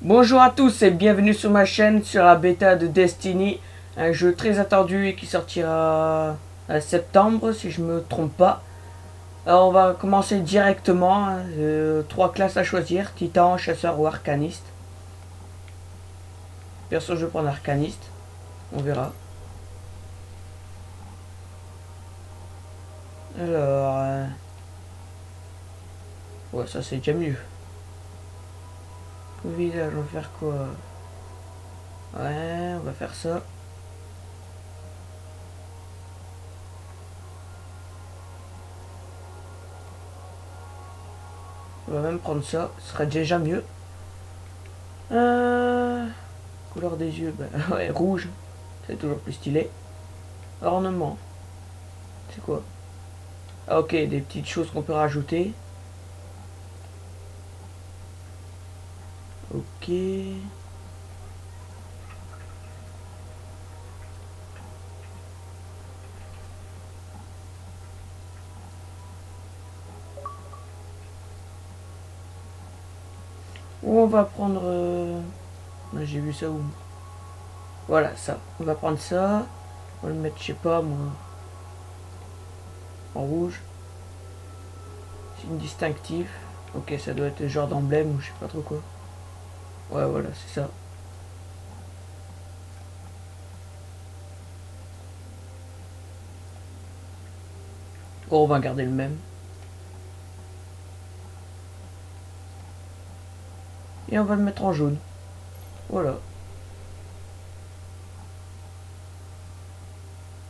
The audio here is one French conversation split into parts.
Bonjour à tous et bienvenue sur ma chaîne sur la bêta de Destiny, un jeu très attendu et qui sortira en septembre si je me trompe pas. Alors on va commencer directement, trois classes à choisir, Titan, Chasseur ou Arcaniste. Perso je vais prendre Arcaniste, on verra. Alors, ouais ça c'est déjà mieux. Le visage on va faire quoi? Ouais on va faire ça. On va même prendre ça, ce sera déjà mieux. Euh, Couleur des yeux, ben, ouais, rouge, c'est toujours plus stylé. Ornement, c'est quoi? Ah, ok, des petites choses qu'on peut rajouter. Ok. Ou on va prendre... j'ai vu ça où? Voilà, ça. On va prendre ça. On va le mettre, je sais pas, moi, en rouge. Signe distinctif. Ok, ça doit être le genre d'emblème ou je sais pas trop quoi. Ouais, voilà, c'est ça. Oh, on va garder le même. Et on va le mettre en jaune. Voilà.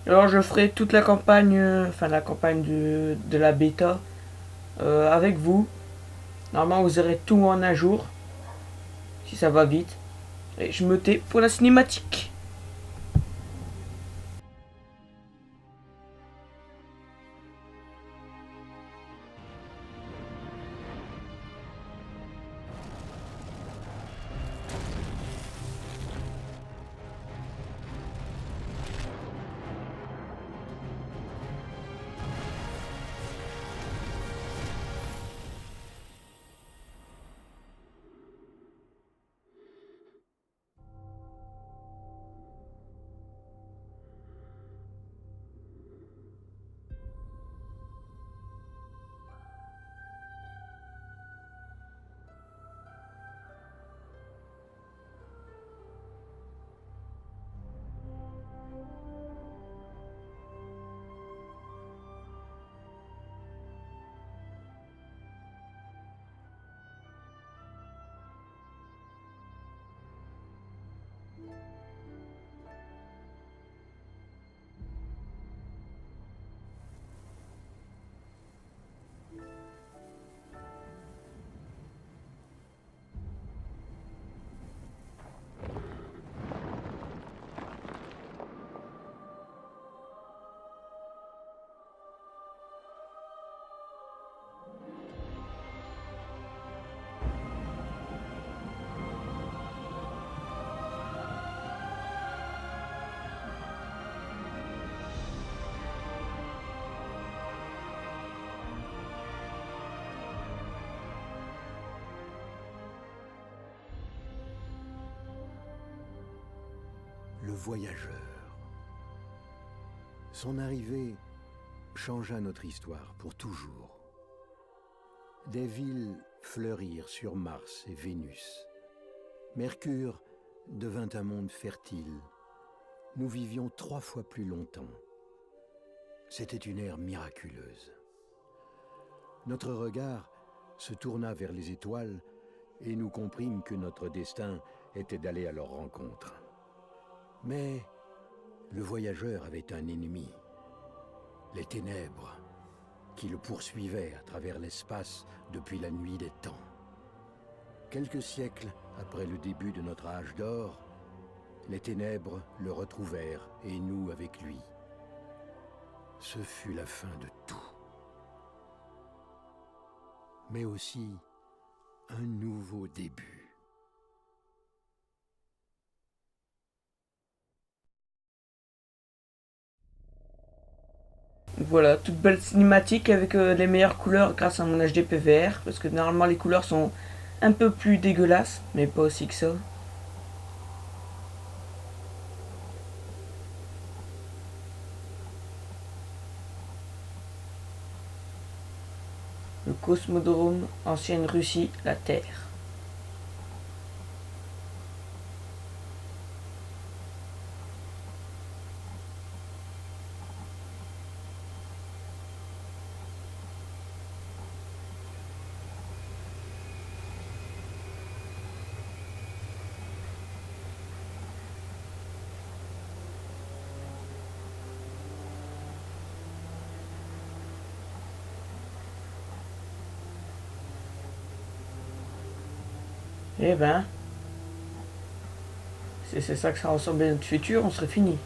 Alors je ferai toute la campagne, enfin la campagne de la bêta avec vous. Normalement vous aurez tout en un jour, si ça va vite. Et je me tais pour la cinématique. Le voyageur. Son arrivée changea notre histoire pour toujours. Des villes fleurirent sur Mars et Vénus. Mercure devint un monde fertile. Nous vivions 3 fois plus longtemps. C'était une ère miraculeuse. Notre regard se tourna vers les étoiles et nous comprîmes que notre destin était d'aller à leur rencontre. Mais le voyageur avait un ennemi, les ténèbres, qui le poursuivaient à travers l'espace depuis la nuit des temps. Quelques siècles après le début de notre âge d'or, les ténèbres le retrouvèrent et nous avec lui. Ce fut la fin de tout. Mais aussi un nouveau début. Voilà, toute belle cinématique avec les meilleures couleurs grâce à mon HD PVR. Parce que normalement les couleurs sont un peu plus dégueulasses, mais pas aussi que ça. Le Cosmodrome, ancienne Russie, la Terre. Eh ben, si c'est ça que ça ressemble à notre futur, on serait fini.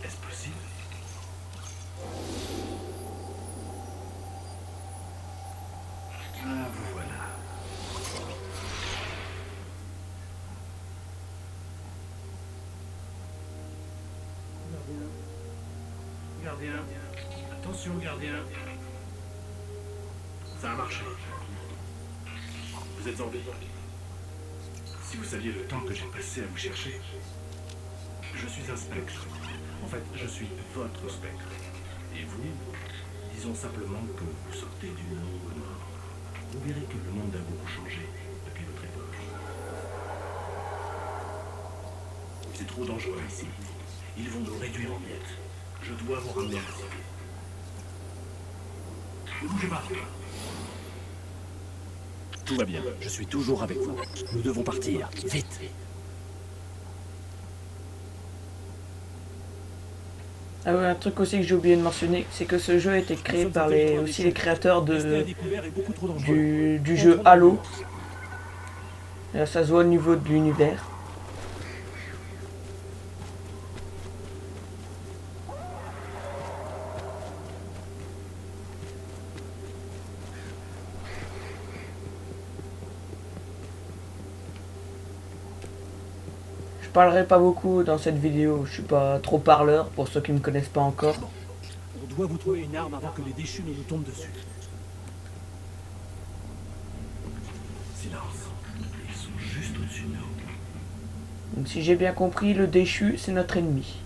Est-ce possible? Ah, vous voilà. Gardien. Attention, gardien. Ça a marché. Vous êtes en vie. Si vous saviez le temps que j'ai passé à vous chercher. Je suis un spectre. En fait, je suis votre spectre. Et vous, disons simplement que vous sortez d'une longue mort. Vous verrez que le monde a beaucoup changé depuis votre époque. C'est trop dangereux ici. Ils vont nous réduire en miettes. Je dois vous ramener à la cité. Ne bougez pas. Tout va bien. Je suis toujours avec vous. Nous devons partir. Vite. Ah ouais, un truc aussi que j'ai oublié de mentionner, c'est que ce jeu a été créé par aussi les créateurs du jeu Halo. Et là, ça se voit au niveau de l'univers. Je parlerai pas beaucoup dans cette vidéo, je suis pas trop parleur pour ceux qui me connaissent pas encore. On doit vous trouver une arme avant que les déchus ne nous tombent dessus. Silence. Ils sont juste au-dessus de nous. Donc si j'ai bien compris, le déchu c'est notre ennemi.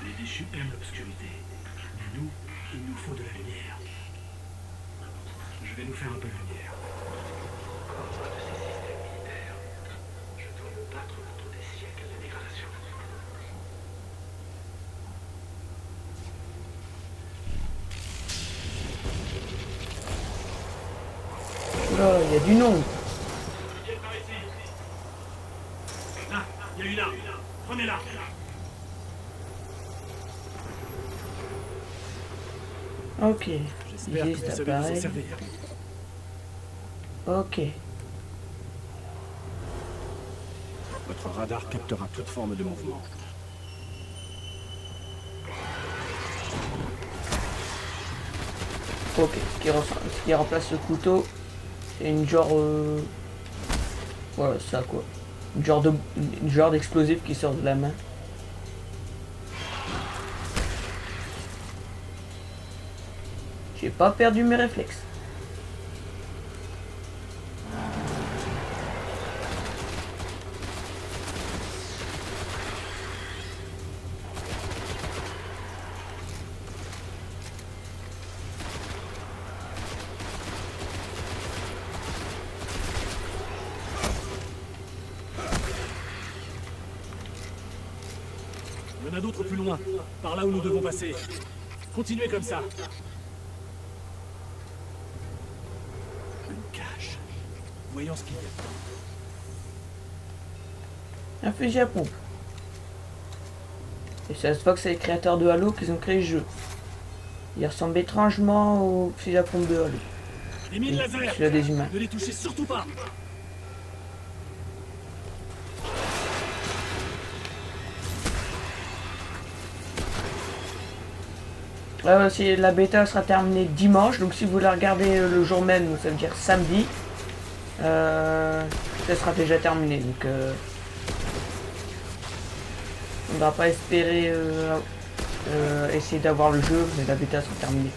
Les déchus aiment l'obscurité. Nous, il nous faut de la lumière. Je vais nous faire un peu de lumière. Contre de ces systèmes militaires, je dois me battre contre des siècles de dégradation. Oula, il y a du nom. Viens par ici. Là, il y a une arme. Prenez-la. Ok, J'espère que vous juste savez vous en appareil. servir. Ok. Votre radar captera toute forme de mouvement. Ok, ce qui remplace le couteau, c'est une genre... Voilà, ça quoi. Une genre d'explosif qui sort de la main. J'ai pas perdu mes réflexes. a d'autres plus loin, par là où nous devons passer. Continuez comme ça. Une cage. Voyons ce qu'il y a dedans. Un fusil à pompe. Et ça se voit que c'est les créateurs de Halo qui ont créé le jeu. Il ressemble étrangement au fusil à pompe de Halo. Des mines laser. Celui-là des humains. Ne les touchez surtout pas. Si la bêta sera terminée dimanche, donc si vous la regardez le jour même, donc ça veut dire samedi, ça sera déjà terminé. Donc on ne va pas espérer essayer d'avoir le jeu, mais la bêta sera terminée.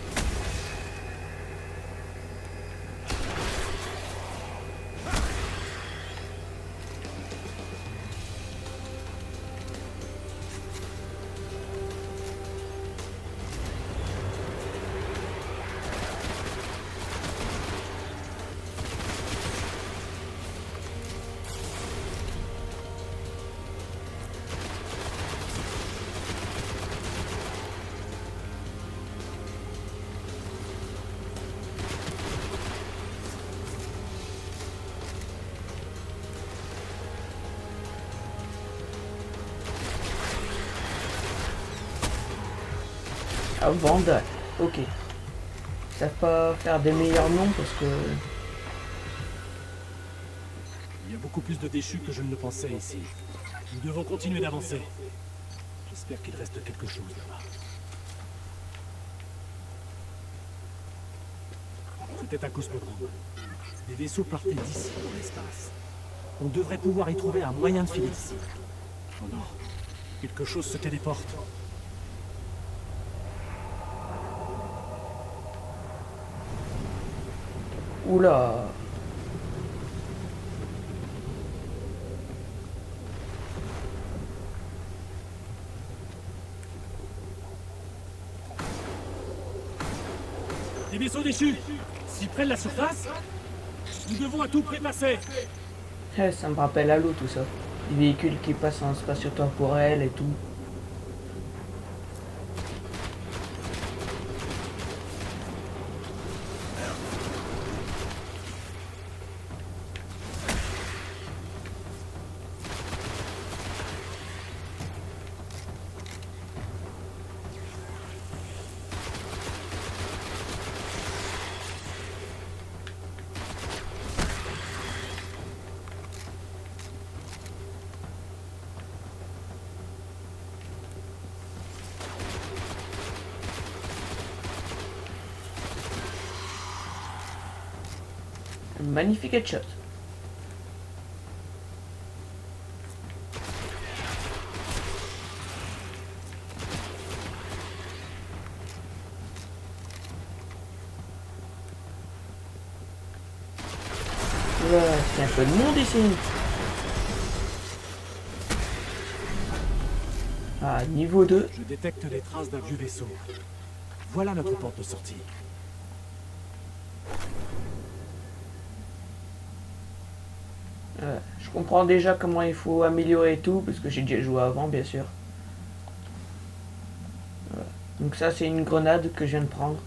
Ah, Vandal, ok. Ils savent pas faire des meilleurs noms parce que... Il y a beaucoup plus de déchus que je ne le pensais ici. Nous devons continuer d'avancer. J'espère qu'il reste quelque chose là-bas. C'était un cosmodrome. Des vaisseaux partaient d'ici dans l'espace. On devrait pouvoir y trouver un moyen de filer d'ici. Oh non, quelque chose se téléporte. Oula. Des vaisseaux déchus. S'ils prennent la surface, nous devons à tout prix passer. Ça me rappelle Halo tout ça. Les véhicules qui passent en spatio-temporel et tout. Magnifique headshot. Là, c'est un peu de monde ici. Ah, niveau 2. Je détecte les traces d'un vieux vaisseau. Voilà notre porte de sortie. Je comprends déjà comment il faut améliorer tout, parce que j'ai déjà joué avant, bien sûr. Voilà. Donc ça, c'est une grenade que je viens de prendre.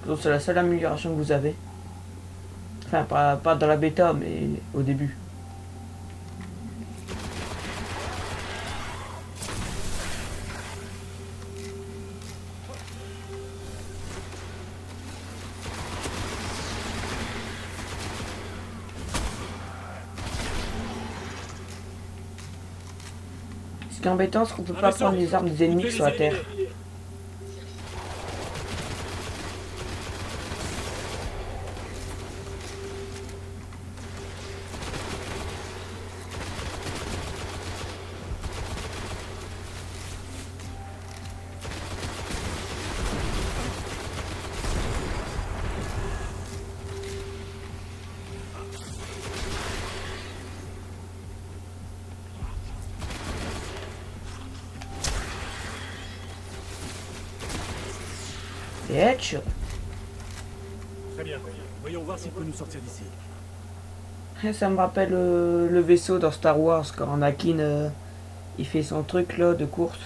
Donc c'est la seule amélioration que vous avez. Enfin, pas dans la bêta, mais au début. Ce qui est embêtant, c'est qu'on peut pas prendre les armes des ennemis qui sont à terre. Et headshot. Très bien. Voyons voir s'il peut nous sortir d'ici. Ça me rappelle le vaisseau dans Star Wars quand Anakin il fait son truc là de course.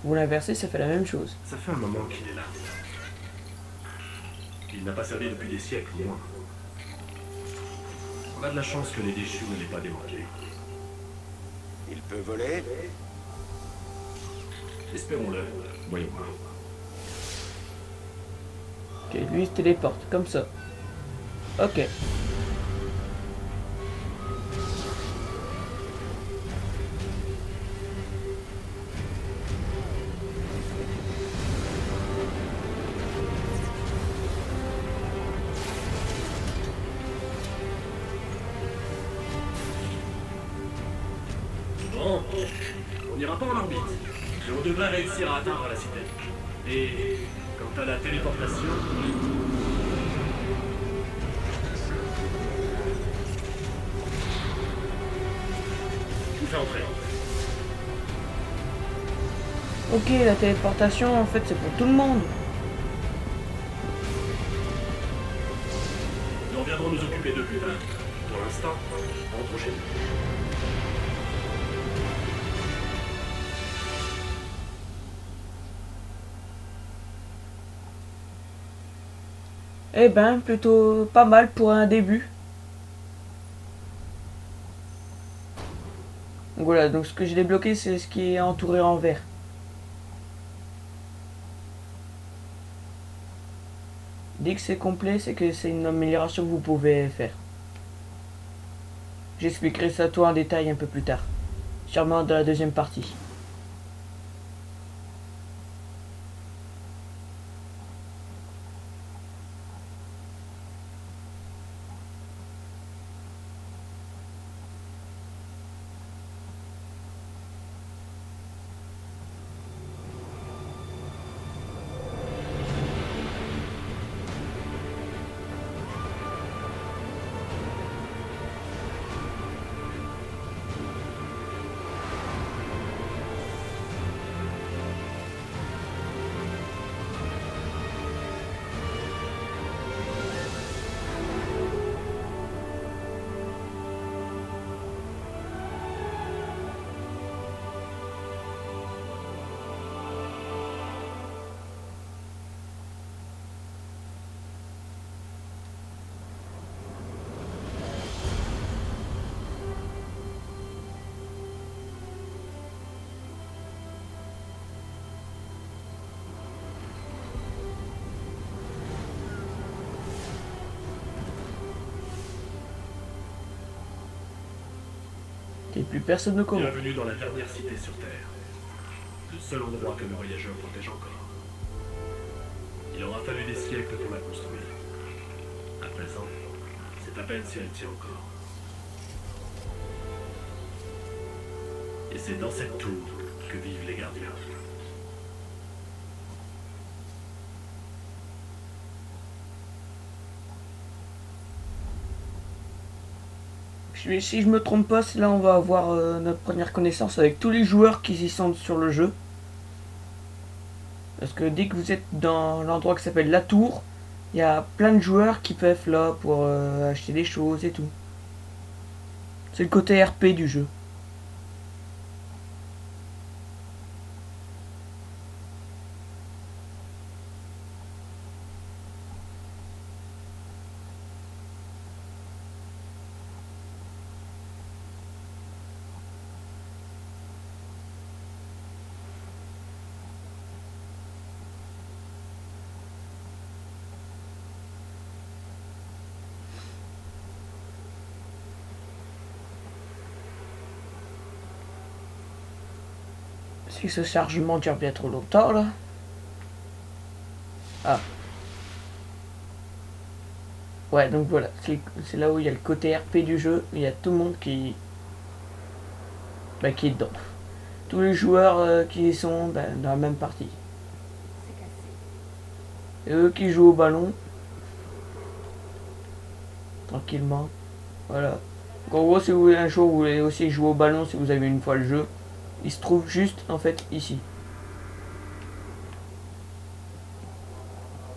Vous l'inversez, ça fait la même chose. Ça fait un moment qu'il est là. Il n'a pas servi depuis des siècles, au moins. On a de la chance que les déchus ne l'aient pas démantelé. Il peut voler? Espérons-le. Voyons voir. Ok, lui il se téléporte, comme ça. Ok. Bon, on n'ira pas en orbite, mais on devrait réussir à atteindre la cité. Et quant à la téléportation... Je vous fais entrer. Ok, la téléportation, en fait, c'est pour tout le monde. Nous reviendrons nous occuper d'eux plus tard. Pour l'instant, rentrons chez nous. Eh ben, plutôt pas mal pour un début. Donc voilà, donc ce que j'ai débloqué, c'est ce qui est entouré en vert. Dès que c'est complet, c'est que c'est une amélioration que vous pouvez faire. J'expliquerai ça toi en détail un peu plus tard. Sûrement dans la deuxième partie. Et plus personne ne court. Bienvenue dans la dernière cité sur Terre. Le seul endroit que le voyageur protège encore. Il aura fallu des siècles pour la construire. À présent, c'est à peine si elle tient encore. Et c'est dans cette tour que vivent les gardiens. Si je me trompe pas, c'est là on va avoir notre première connaissance avec tous les joueurs qui y sont sur le jeu. Parce que dès que vous êtes dans l'endroit qui s'appelle la tour, il y a plein de joueurs qui peuvent être là pour acheter des choses et tout. C'est le côté RP du jeu. Si ce chargement dure bien trop longtemps là. Ah. Ouais, donc voilà, c'est là où il y a le côté RP du jeu, il y a tout le monde qui est dedans. Tous les joueurs qui sont dans la même partie. Et eux qui jouent au ballon. Tranquillement. Voilà. Donc, en gros, si vous voulez un jour, vous voulez aussi jouer au ballon si vous avez une fois le jeu. Il se trouve juste en fait ici.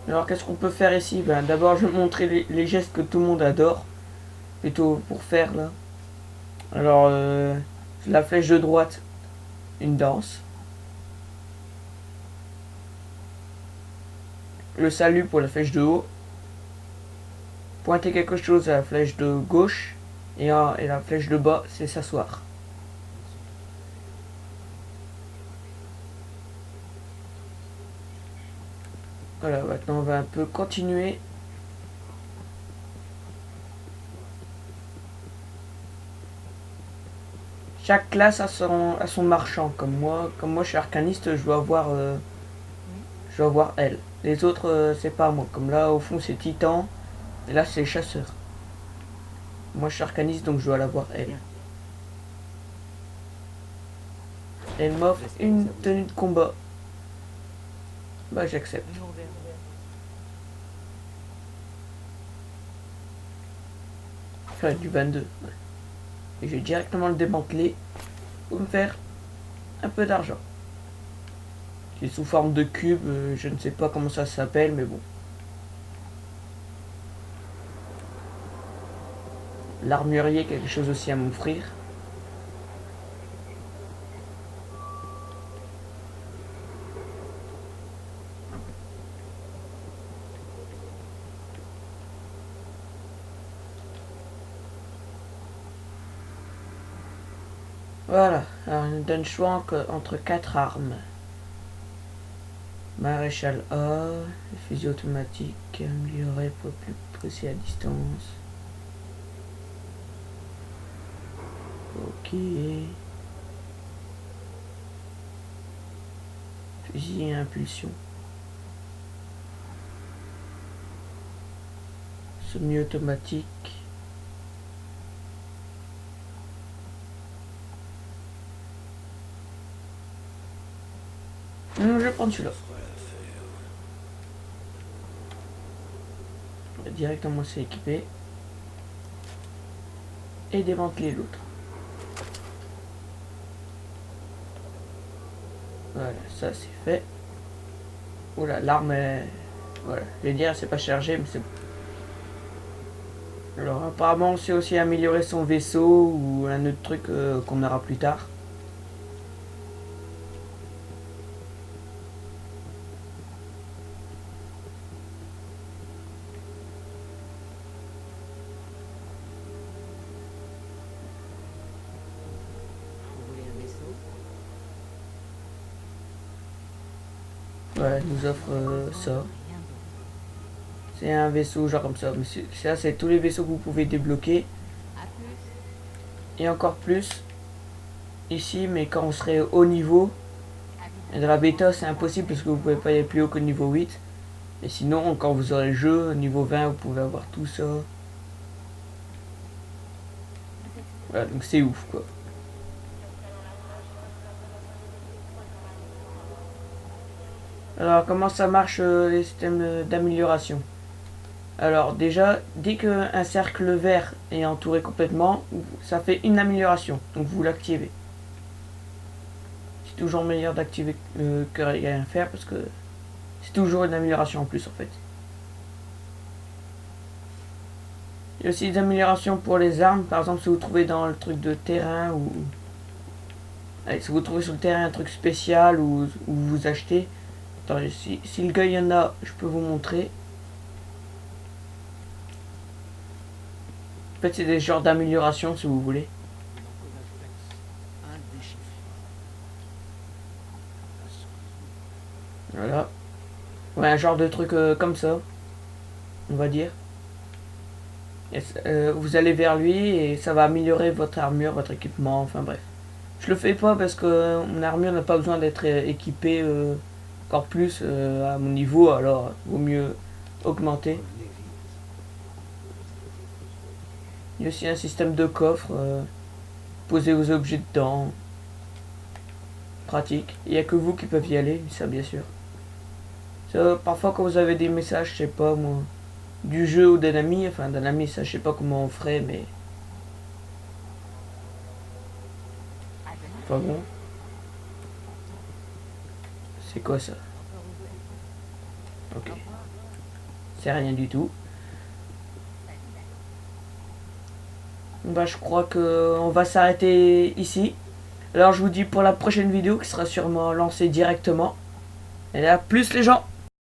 Alors qu'est-ce qu'on peut faire ici? D'abord je vais montrer les gestes que tout le monde adore. Plutôt pour faire là. Alors La flèche de droite, une danse. Le salut pour la flèche de haut. Pointer quelque chose à la flèche de gauche. Et la flèche de bas, c'est s'asseoir. Voilà, maintenant on va un peu continuer. Chaque classe a son marchand. Comme moi je suis arcaniste, je dois avoir elle. Les autres, c'est pas moi. Comme là, au fond, c'est Titan. Et là, c'est chasseur. Moi, je suis arcaniste, donc je dois l'avoir elle. Elle m'offre une tenue de combat. Bah, j'accepte. Enfin, du 22. Ouais. Et je vais directement le démanteler pour me faire un peu d'argent. Qui est sous forme de cube, je ne sais pas comment ça s'appelle, mais bon. L'armurier, quelque chose aussi à m'offrir. Voilà, alors il nous donne choix entre 4 armes. Maréchal A, fusil automatique, amélioré pour plus précis à distance. Ok. Fusil à impulsion. Semi-automatique. Non, je vais prendre celui-là. On va directement s'équiper. Et démanteler l'autre. Voilà, ça c'est fait. Oula, l'arme est... Voilà, je vais dire, c'est pas chargé, mais c'est bon. Alors apparemment, on sait aussi améliorer son vaisseau ou un autre truc qu'on aura plus tard. Ouais, elle nous offre ça. C'est un vaisseau genre comme ça. Mais ça, c'est tous les vaisseaux que vous pouvez débloquer. Et encore plus ici, mais quand on serait haut niveau. Et dans la bêta, c'est impossible parce que vous pouvez pas aller plus haut que niveau 8. Et sinon, quand vous aurez le jeu, niveau 20, vous pouvez avoir tout ça. Voilà, donc c'est ouf quoi. Alors, comment ça marche les systèmes d'amélioration? Alors déjà, dès qu'un cercle vert est entouré complètement, ça fait une amélioration. Donc vous l'activez. C'est toujours meilleur d'activer que rien faire parce que c'est toujours une amélioration en plus en fait. Il y a aussi des améliorations pour les armes. Par exemple, si vous trouvez dans le truc de terrain ou... Allez, si vous trouvez sur le terrain un truc spécial ou vous achetez... Attendez, si le gars y en a, je peux vous montrer. En fait, c'est des genres d'amélioration si vous voulez. Voilà. Ouais, un genre de truc comme ça. On va dire. Et, vous allez vers lui et ça va améliorer votre armure, votre équipement, enfin bref. Je le fais pas parce que mon armure n'a pas besoin d'être équipée encore plus à mon niveau, alors vaut mieux augmenter. Il y a aussi un système de coffre. Poser vos objets dedans. Pratique. Il n'y a que vous qui peuvent y aller, ça bien sûr. Ça, parfois quand vous avez des messages, je sais pas moi, du jeu ou d'un ami, enfin d'un ami, ça je sais pas comment on ferait, mais... Enfin bon. C'est quoi ça? Ok. C'est rien du tout. Bah je crois que on va s'arrêter ici. Alors je vous dis pour la prochaine vidéo qui sera sûrement lancée directement. Et à plus les gens.